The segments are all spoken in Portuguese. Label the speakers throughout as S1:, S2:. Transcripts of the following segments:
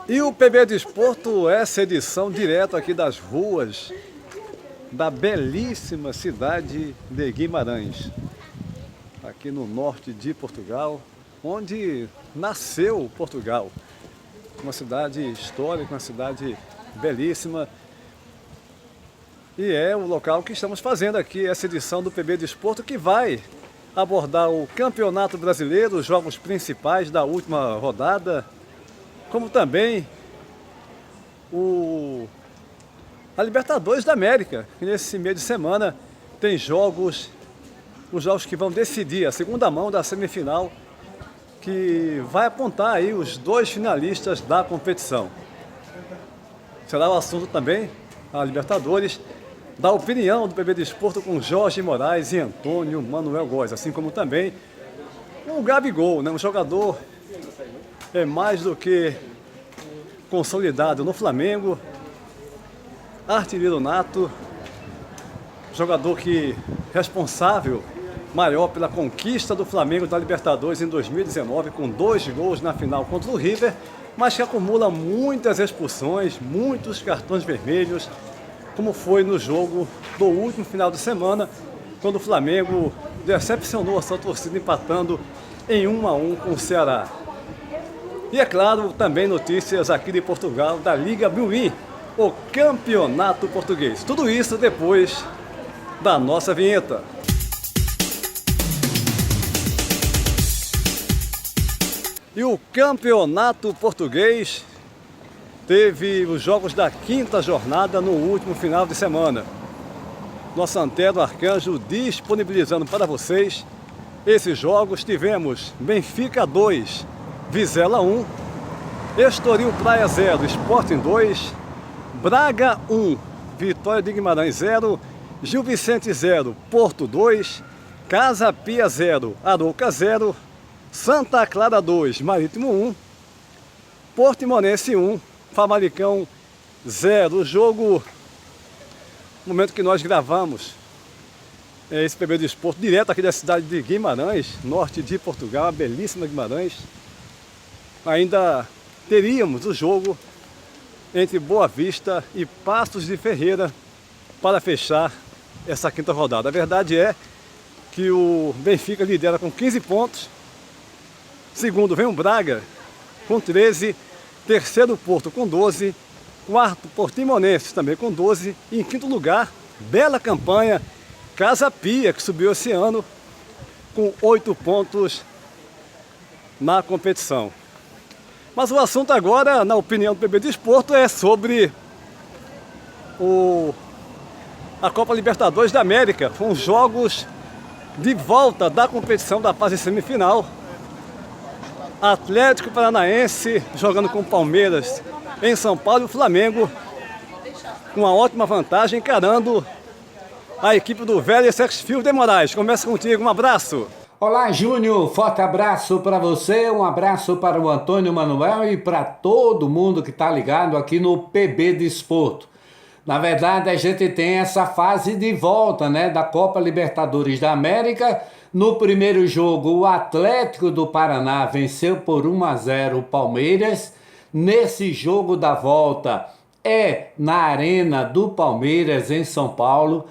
S1: E o PB Desporto, essa edição direto aqui das ruas da belíssima cidade de Guimarães, aqui no norte de Portugal, onde nasceu Portugal. Uma cidade histórica, uma cidade belíssima. E é o local que estamos fazendo aqui, essa edição do PB Desporto, que vai abordar o Campeonato Brasileiro, os jogos principais da última rodada, como também a Libertadores da América, que nesse meio de semana tem os jogos que vão decidir a segunda mão da semifinal, que vai apontar aí os dois finalistas da competição. Será o assunto também, a Libertadores, da opinião do PB Desporto com Jorge Moraes e Antônio Manuel Góes, assim como também o Gabigol, né? Um jogador mais do que consolidado no Flamengo, artilheiro nato, jogador responsável maior pela conquista do Flamengo da Libertadores em 2019, com 2 gols na final contra o River, mas que acumula muitas expulsões, muitos cartões vermelhos, como foi no jogo do último final de semana, quando o Flamengo decepcionou a sua torcida empatando em 1-1 com o Ceará. E é claro, também notícias aqui de Portugal, da Liga Biuí, o campeonato português. Tudo isso depois da nossa vinheta. E o campeonato português teve os jogos da 5ª jornada no último final de semana. Nosso Antero Arcanjo disponibilizando para vocês esses jogos. Tivemos Benfica 2, Vizela 1, Estoril Praia 0, Sporting 2, Braga 1, Vitória de Guimarães 0, Gil Vicente 0, Porto 2, Casa Pia 0, Arouca 0, Santa Clara 2, Marítimo 1, Portimonense 1, Famalicão 0. O jogo, no momento que nós gravamos esse PB Desporto, direto aqui da cidade de Guimarães, norte de Portugal, a belíssima Guimarães, ainda teríamos o jogo entre Boa Vista e Paços de Ferreira para fechar essa 5ª rodada. A verdade é que o Benfica lidera com 15 pontos, segundo vem o Braga com 13, terceiro Porto com 12, quarto Portimonense também com 12, e em 5º lugar, bela campanha, Casa Pia, que subiu esse ano com 8 pontos na competição. Mas o assunto agora, na opinião do PB Desporto, é sobre a Copa Libertadores da América, com os jogos de volta da competição da fase semifinal. Atlético Paranaense jogando com o Palmeiras em São Paulo, e o Flamengo com uma ótima vantagem encarando a equipe do Vélez Sarsfield de Moraes. Começa contigo, um abraço.
S2: Olá, Júnior, forte abraço para você, um abraço para o Antônio Manuel e para todo mundo que está ligado aqui no PB Desporto. Na verdade, a gente tem essa fase de volta, né, da Copa Libertadores da América. No primeiro jogo, o Atlético do Paraná venceu por 1-0 o Palmeiras. Nesse jogo da volta é na Arena do Palmeiras, em São Paulo.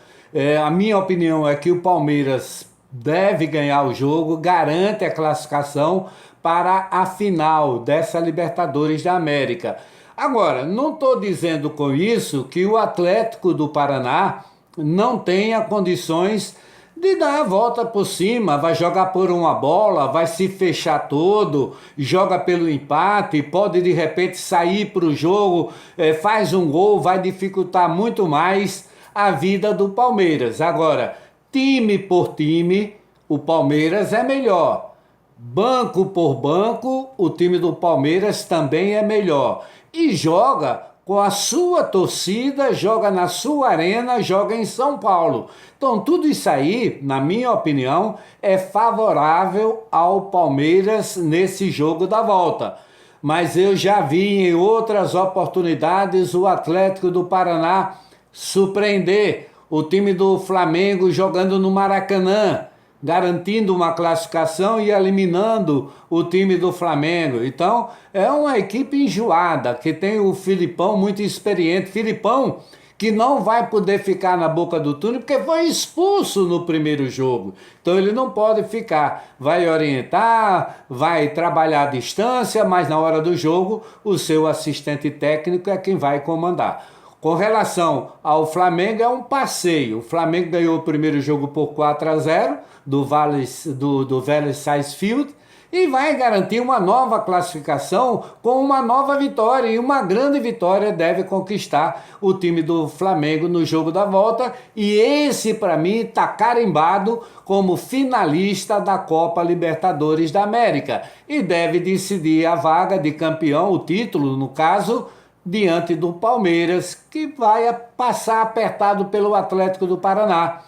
S2: A minha opinião é que o Palmeiras deve ganhar o jogo, garante a classificação para a final dessa Libertadores da América. Agora, não estou dizendo com isso que o Atlético do Paraná não tenha condições de dar a volta por cima, vai jogar por uma bola, vai se fechar todo, joga pelo empate, pode de repente sair para o jogo, faz um gol, vai dificultar muito mais a vida do Palmeiras. Agora, time por time, o Palmeiras é melhor. Banco por banco, o time do Palmeiras também é melhor. E joga com a sua torcida, joga na sua arena, joga em São Paulo. Então tudo isso aí, na minha opinião, é favorável ao Palmeiras nesse jogo da volta. Mas eu já vi em outras oportunidades o Atlético do Paraná surpreender o time do Flamengo jogando no Maracanã. garantindo uma classificação e eliminando o time do Flamengo. Então, é uma equipe enjoada, que tem o Filipão muito experiente. Filipão que não vai poder ficar na boca do túnel porque foi expulso no primeiro jogo. Então ele não pode ficar. Vai orientar, vai trabalhar à distância, mas na hora do jogo o seu assistente técnico é quem vai comandar. Com relação ao Flamengo, é um passeio. O Flamengo ganhou o primeiro jogo por 4-0 do Vélez Sarsfield e vai garantir uma nova classificação com uma nova vitória. E uma grande vitória deve conquistar o time do Flamengo no jogo da volta. E esse, para mim, está carimbado como finalista da Copa Libertadores da América. E deve decidir a vaga de campeão, o título, no caso, diante do Palmeiras, que vai passar apertado pelo Atlético do Paraná.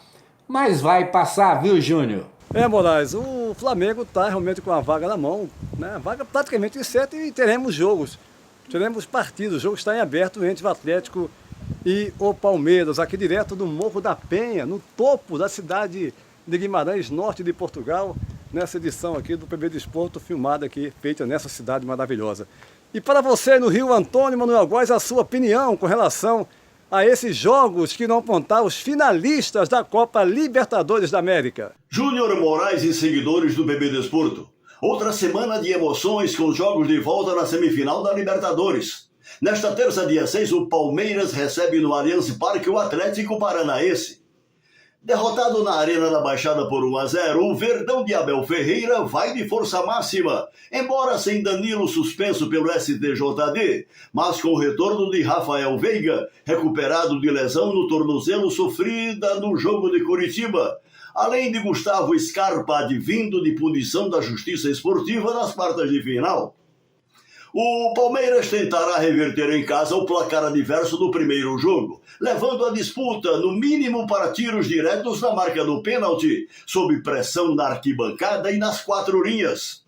S2: Mas vai passar, viu, Júnior?
S1: Moraes, o Flamengo está realmente com a vaga na mão, né? A vaga praticamente certa e teremos jogos, teremos partidos. O jogo está em aberto entre o Atlético e o Palmeiras, aqui direto do Morro da Penha, no topo da cidade de Guimarães, norte de Portugal, nessa edição aqui do PB Desporto, filmada aqui, feita nessa cidade maravilhosa. E para você no Rio, Antônio Manuel Góes, a sua opinião com relação a esses jogos que vão apontar os finalistas da Copa Libertadores da América.
S3: Júnior Moraes e seguidores do PB Desporto. Outra semana de emoções com os jogos de volta na semifinal da Libertadores. Nesta terça, dia 6, o Palmeiras recebe no Allianz Parque o Atlético Paranaense. Derrotado na Arena da Baixada por 1-0, o Verdão de Abel Ferreira vai de força máxima, embora sem Danilo suspenso pelo STJD, mas com o retorno de Rafael Veiga, recuperado de lesão no tornozelo sofrida no jogo de Curitiba, além de Gustavo Scarpa, advindo de punição da Justiça Esportiva nas quartas de final. O Palmeiras tentará reverter em casa o placar adverso do primeiro jogo, levando a disputa, no mínimo, para tiros diretos na marca do pênalti, sob pressão na arquibancada e nas quatro linhas.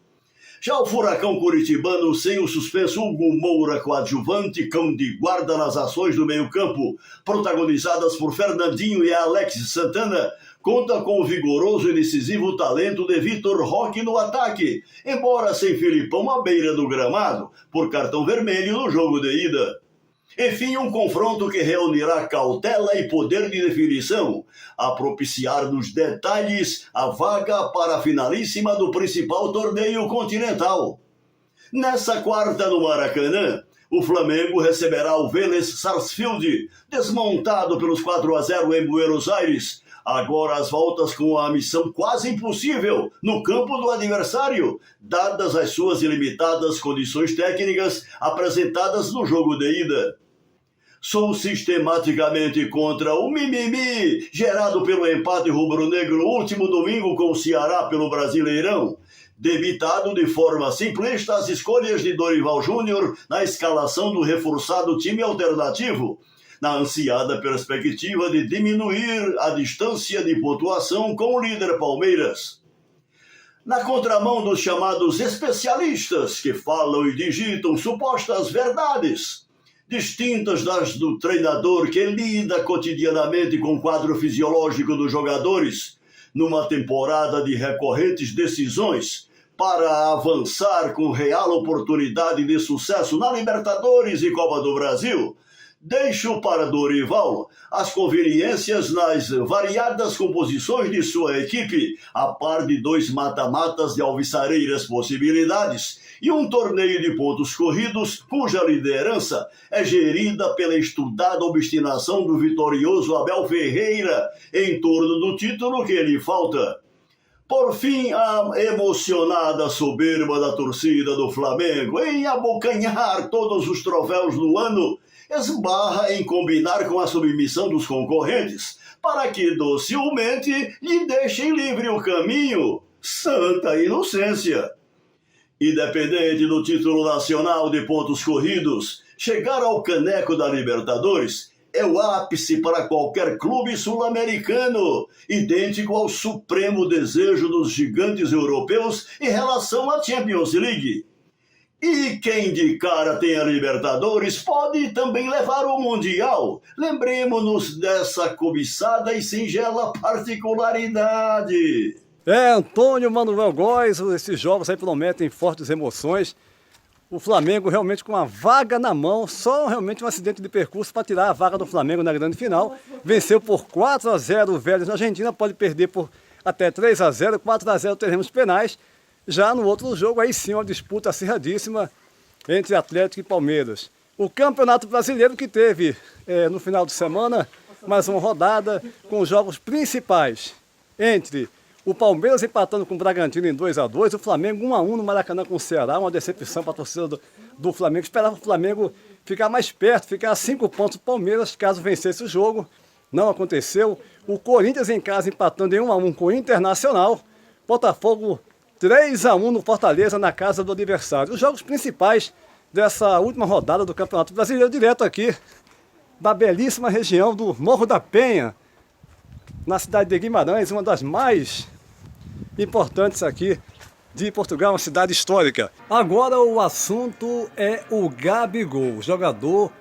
S3: Já o Furacão curitibano, sem o suspenso Hugo Moura coadjuvante, cão de guarda nas ações do meio-campo, protagonizadas por Fernandinho e Alex Santana, conta com o vigoroso e decisivo talento de Vitor Roque no ataque, embora sem Filipão à beira do gramado, por cartão vermelho no jogo de ida. Enfim, um confronto que reunirá cautela e poder de definição, a propiciar nos detalhes a vaga para a finalíssima do principal torneio continental. Nessa quarta, no Maracanã, o Flamengo receberá o Vélez Sarsfield, desmontado pelos 4-0 em Buenos Aires, agora às voltas com a missão quase impossível no campo do adversário, dadas as suas ilimitadas condições técnicas apresentadas no jogo de ida. Sou sistematicamente contra o mimimi gerado pelo empate rubro-negro no último domingo com o Ceará pelo Brasileirão, debitado de forma simplista as escolhas de Dorival Júnior na escalação do reforçado time alternativo, na ansiada perspectiva de diminuir a distância de pontuação com o líder Palmeiras. Na contramão dos chamados especialistas que falam e digitam supostas verdades, distintas das do treinador que lida cotidianamente com o quadro fisiológico dos jogadores, numa temporada de recorrentes decisões para avançar com real oportunidade de sucesso na Libertadores e Copa do Brasil, deixo para Dorival as conveniências nas variadas composições de sua equipe, a par de 2 mata-matas de alvissareiras possibilidades e um torneio de pontos corridos cuja liderança é gerida pela estudada obstinação do vitorioso Abel Ferreira em torno do título que lhe falta. Por fim, a emocionada soberba da torcida do Flamengo em abocanhar todos os troféus do ano esbarra em combinar com a submissão dos concorrentes para que docilmente lhe deixem livre o caminho. Santa inocência! Independente do título nacional de pontos corridos, chegar ao caneco da Libertadores é o ápice para qualquer clube sul-americano, idêntico ao supremo desejo dos gigantes europeus em relação à Champions League. E quem de cara tem a Libertadores pode também levar o Mundial. Lembremos-nos dessa cobiçada e singela particularidade.
S1: Antônio Manuel Góes, esses jogos aí prometem fortes emoções. O Flamengo realmente com a vaga na mão, só realmente um acidente de percurso para tirar a vaga do Flamengo na grande final. Venceu por 4-0 o Vélez na Argentina, pode perder por até 3-0, 4-0 teremos penais. Já no outro jogo, aí sim, uma disputa acirradíssima entre Atlético e Palmeiras. O Campeonato Brasileiro que teve no final de semana mais uma rodada com os jogos principais entre o Palmeiras empatando com o Bragantino em 2-2, o Flamengo 1-1 no Maracanã com o Ceará, uma decepção para a torcida do Flamengo. Esperava o Flamengo ficar mais perto, ficar a 5 pontos do Palmeiras, caso vencesse o jogo. Não aconteceu. O Corinthians em casa empatando em 1-1 com o Internacional. Botafogo 3-1 no Fortaleza, na casa do adversário. Os jogos principais dessa última rodada do Campeonato Brasileiro, direto aqui da belíssima região do Morro da Penha, na cidade de Guimarães, uma das mais importantes aqui de Portugal, uma cidade histórica. Agora o assunto é o Gabigol, jogador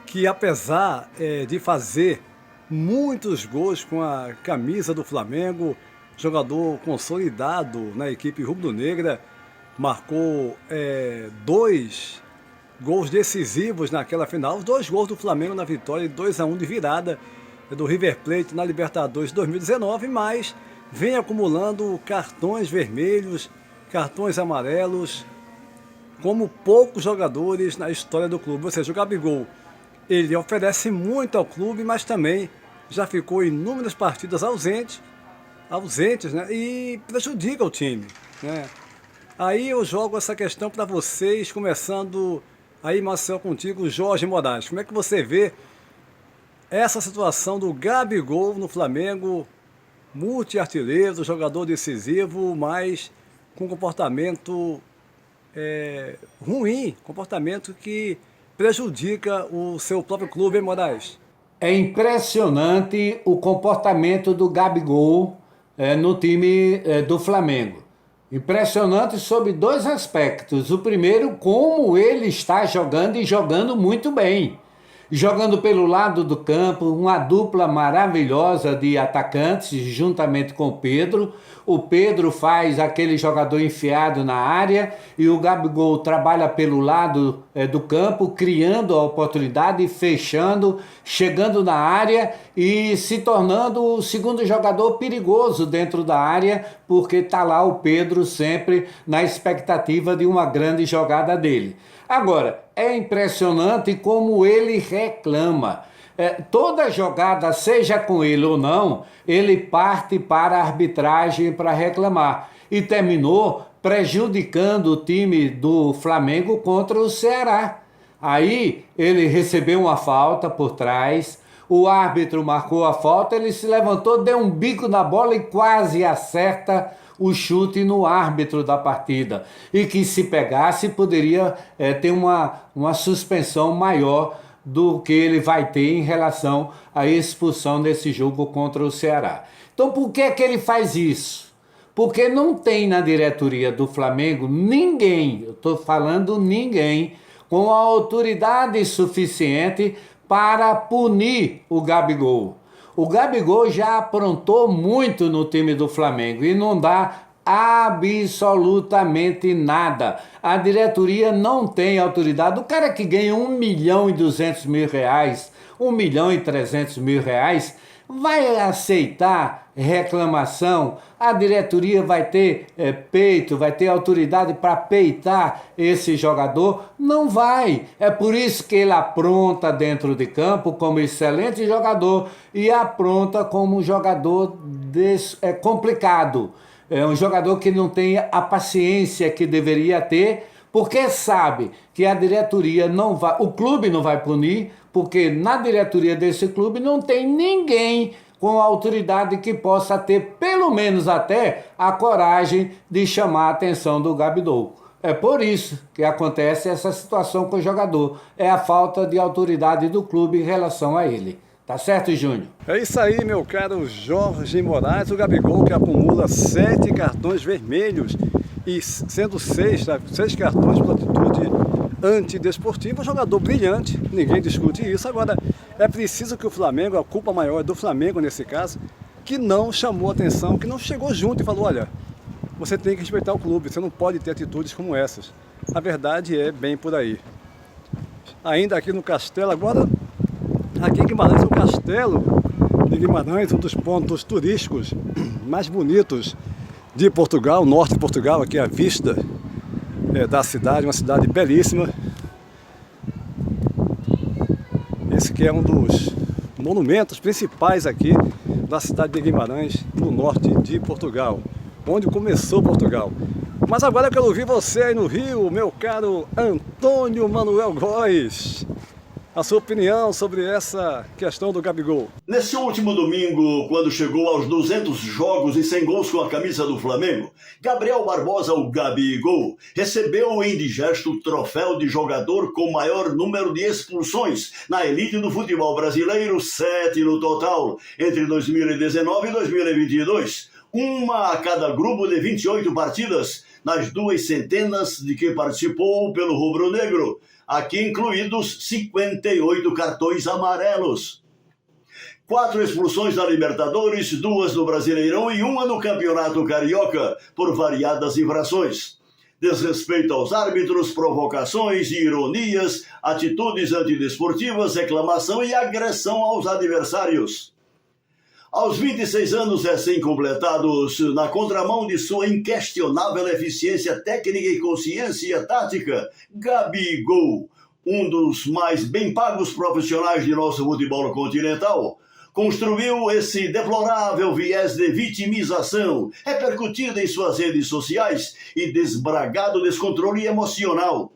S1: que apesar de fazer muitos gols com a camisa do Flamengo, jogador consolidado na equipe rubro-negra, marcou 2 gols decisivos naquela final, os 2 gols do Flamengo na vitória, 2-1 de virada do River Plate na Libertadores 2019, mas vem acumulando cartões vermelhos, cartões amarelos, como poucos jogadores na história do clube. Ou seja, o Gabigol, ele oferece muito ao clube, mas também já ficou inúmeras partidas ausentes, né, e prejudica o time, né? Aí eu jogo essa questão para vocês, começando aí, Marcel, contigo, Jorge Moraes. Como é que você vê essa situação do Gabigol no Flamengo, multiartilheiro, jogador decisivo, mas com comportamento ruim, comportamento que prejudica o seu próprio clube, hein, Moraes?
S2: É impressionante o comportamento do Gabigol no time do Flamengo. Impressionante sob 2 aspectos. O primeiro, como ele está jogando e jogando muito bem. Jogando pelo lado do campo, uma dupla maravilhosa de atacantes, juntamente com o Pedro. O Pedro faz aquele jogador enfiado na área e o Gabigol trabalha pelo lado do campo, criando a oportunidade, fechando, chegando na área e se tornando o segundo jogador perigoso dentro da área, porque está lá o Pedro sempre na expectativa de uma grande jogada dele. Agora, é impressionante como ele reclama. Toda jogada, seja com ele ou não, ele parte para a arbitragem para reclamar. E terminou prejudicando o time do Flamengo contra o Ceará. Aí ele recebeu uma falta por trás, o árbitro marcou a falta, ele se levantou, deu um bico na bola e quase acerta o chute no árbitro da partida, e que se pegasse poderia ter uma suspensão maior do que ele vai ter em relação à expulsão desse jogo contra o Ceará. Então por que que ele faz isso? Porque não tem na diretoria do Flamengo ninguém, eu estou falando ninguém, com a autoridade suficiente para punir o Gabigol. O Gabigol já aprontou muito no time do Flamengo e não dá absolutamente nada. A diretoria não tem autoridade. O cara que ganha R$1.200.000, R$1.300.000, vai aceitar reclamação? A diretoria vai ter peito, vai ter autoridade para peitar esse jogador? Não vai. É por isso que ele apronta dentro de campo como excelente jogador e apronta como jogador complicado. É um jogador que não tem a paciência que deveria ter, porque sabe que a diretoria não vai, o clube não vai punir, porque na diretoria desse clube não tem ninguém com a autoridade que possa ter, pelo menos até, a coragem de chamar a atenção do Gabigol. É por isso que acontece essa situação com o jogador. É a falta de autoridade do clube em relação a ele. Tá certo, Júnior?
S1: É isso aí, meu caro Jorge Moraes. O Gabigol que acumula 7 cartões vermelhos e sendo 6 cartões por atitude antidesportiva. Um jogador brilhante, ninguém discute isso. Agora, é preciso que o Flamengo, a culpa maior é do Flamengo nesse caso, que não chamou atenção, que não chegou junto e falou, olha, você tem que respeitar o clube, você não pode ter atitudes como essas. A verdade é bem por aí. Ainda aqui no Castelo, agora aqui em Guimarães, o Castelo de Guimarães, um dos pontos turísticos mais bonitos de Portugal, norte de Portugal, aqui à vista da cidade, uma cidade belíssima. Esse que é um dos monumentos principais aqui da cidade de Guimarães, no norte de Portugal, onde começou Portugal. Mas agora eu quero ouvir você aí no Rio, meu caro Antônio Manuel Góes. A sua opinião sobre essa questão do Gabigol.
S3: Nesse último domingo, quando chegou aos 200 jogos e 100 gols com a camisa do Flamengo, Gabriel Barbosa, o Gabigol, recebeu o indigesto troféu de jogador com maior número de expulsões na elite do futebol brasileiro, 7 no total, entre 2019 e 2022. Uma a cada grupo de 28 partidas, nas 200 de que participou pelo rubro-negro, aqui incluídos 58 cartões amarelos. 4 expulsões na Libertadores, 2 no Brasileirão e 1 no Campeonato Carioca, por variadas infrações. Desrespeito aos árbitros, provocações, ironias, atitudes antidesportivas, reclamação e agressão aos adversários. Aos 26 anos recém-completados, na contramão de sua inquestionável eficiência técnica e consciência tática, Gabigol, um dos mais bem pagos profissionais de nosso futebol continental, construiu esse deplorável viés de vitimização, repercutido em suas redes sociais e desbragado descontrole emocional.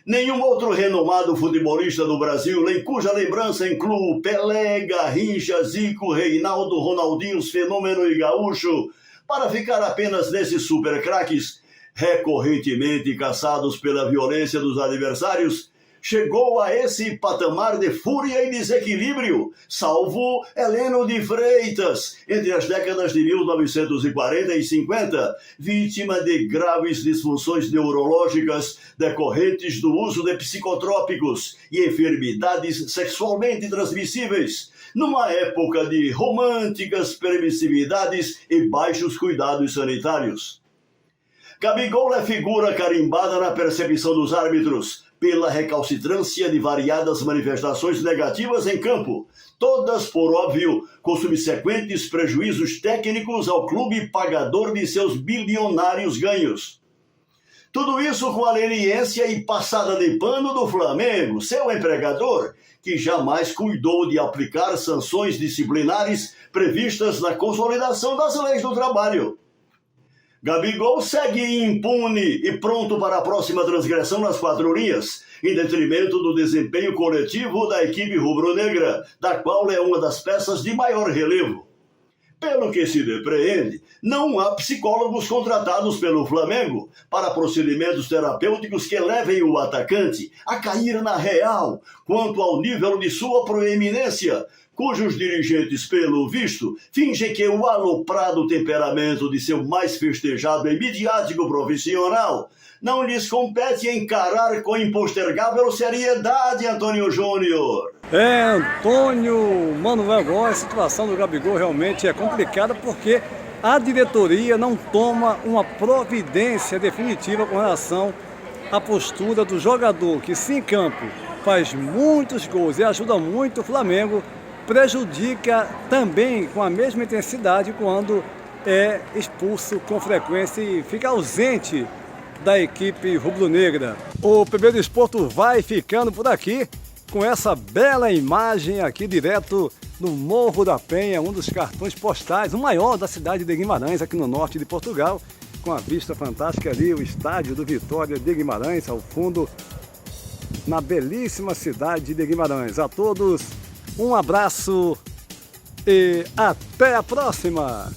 S3: Nenhum outro renomado futebolista do Brasil, em cuja lembrança inclui Pelé, Garrincha, Zico, Reinaldo, Ronaldinho, Fenômeno e Gaúcho, para ficar apenas nesses super craques, recorrentemente caçados pela violência dos adversários, chegou a esse patamar de fúria e desequilíbrio, salvo Heleno de Freitas, entre as décadas de 1940 e 50, vítima de graves disfunções neurológicas decorrentes do uso de psicotrópicos e enfermidades sexualmente transmissíveis, numa época de românticas permissividades e baixos cuidados sanitários. Gabigol é figura carimbada na percepção dos árbitros, pela recalcitrância de variadas manifestações negativas em campo, todas, por óbvio, com subsequentes prejuízos técnicos ao clube pagador de seus bilionários ganhos. Tudo isso com a leniência e passada de pano do Flamengo, seu empregador, que jamais cuidou de aplicar sanções disciplinares previstas na consolidação das leis do trabalho. Gabigol segue impune e pronto para a próxima transgressão nas 4 linhas, em detrimento do desempenho coletivo da equipe rubro-negra, da qual é uma das peças de maior relevo. Pelo que se depreende, não há psicólogos contratados pelo Flamengo para procedimentos terapêuticos que levem o atacante a cair na real quanto ao nível de sua proeminência, cujos dirigentes, pelo visto, fingem que o aloprado temperamento de seu mais festejado e midiático profissional não lhes compete encarar com impostergável seriedade, Antônio Júnior.
S1: Antônio Manuel Góes, a situação do Gabigol realmente é complicada porque a diretoria não toma uma providência definitiva com relação à postura do jogador que, se em campo, faz muitos gols e ajuda muito o Flamengo, prejudica também com a mesma intensidade quando é expulso com frequência e fica ausente da equipe rubro-negra. O PB Desporto vai ficando por aqui com essa bela imagem aqui direto no Morro da Penha, um dos cartões postais, o maior da cidade de Guimarães, aqui no norte de Portugal, com a vista fantástica ali, o estádio do Vitória de Guimarães, ao fundo, na belíssima cidade de Guimarães. A todos, um abraço e até a próxima!